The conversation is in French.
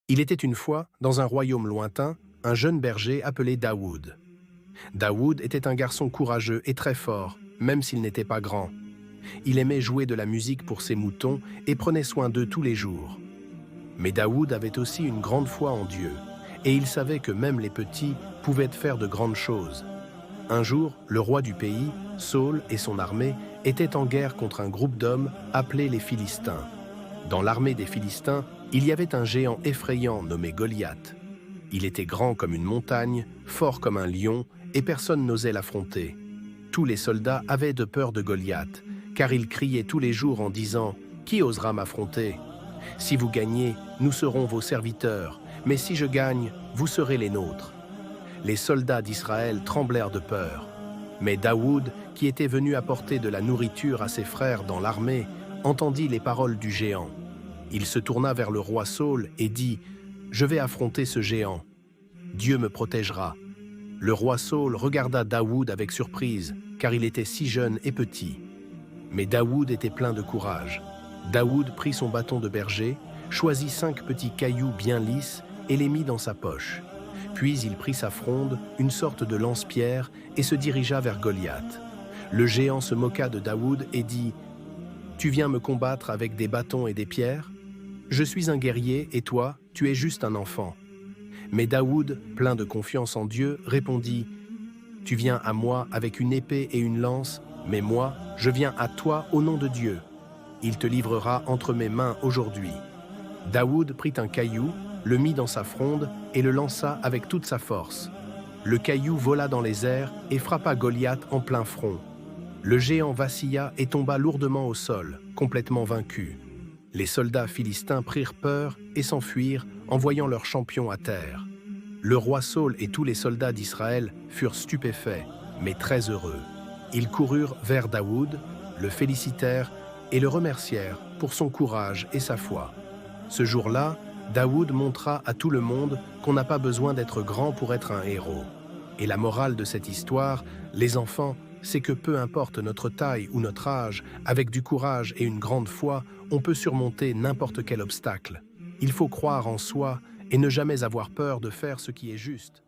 Il était une fois, dans un royaume lointain, un jeune berger appelé Daoud. Daoud était un garçon courageux et très fort, même s'il n'était pas grand. Il aimait jouer de la musique pour ses moutons et prenait soin d'eux tous les jours. Mais Daoud avait aussi une grande foi en Dieu, et il savait que même les petits pouvaient faire de grandes choses. Un jour, le roi du pays, Saül et son armée, étaient en guerre contre un groupe d'hommes appelés les Philistins. Dans l'armée des Philistins, il y avait un géant effrayant nommé Goliath. Il était grand comme une montagne, fort comme un lion, et personne n'osait l'affronter. Tous les soldats avaient de peur de Goliath, car il criait tous les jours en disant « Qui osera m'affronter ? Si vous gagnez, nous serons vos serviteurs, mais si je gagne, vous serez les nôtres. » Les soldats d'Israël tremblèrent de peur. Mais Daoud, qui était venu apporter de la nourriture à ses frères dans l'armée, entendit les paroles du géant. Il se tourna vers le roi Saül et dit « Je vais affronter ce géant. Dieu me protégera. » Le roi Saül regarda Daoud avec surprise, car il était si jeune et petit. Mais Daoud était plein de courage. Daoud prit son bâton de berger, choisit 5 petits cailloux bien lisses et les mit dans sa poche. Puis il prit sa fronde, une sorte de lance-pierre, et se dirigea vers Goliath. Le géant se moqua de Daoud et dit « Tu viens me combattre avec des bâtons et des pierres ? Je suis un guerrier et toi, tu es juste un enfant. » Mais Daoud, plein de confiance en Dieu, répondit « Tu viens à moi avec une épée et une lance, mais moi, je viens à toi au nom de Dieu. Il te livrera entre mes mains aujourd'hui. » Daoud prit un caillou, le mit dans sa fronde et le lança avec toute sa force. Le caillou vola dans les airs et frappa Goliath en plein front. Le géant vacilla et tomba lourdement au sol, complètement vaincu. Les soldats philistins prirent peur et s'enfuirent en voyant leur champion à terre. Le roi Saül et tous les soldats d'Israël furent stupéfaits, mais très heureux. Ils coururent vers Daoud, le félicitèrent et le remercièrent pour son courage et sa foi. Ce jour-là, Daoud montra à tout le monde qu'on n'a pas besoin d'être grand pour être un héros. Et la morale de cette histoire, les enfants, c'est que peu importe notre taille ou notre âge, avec du courage et une grande foi, on peut surmonter n'importe quel obstacle. Il faut croire en soi et ne jamais avoir peur de faire ce qui est juste.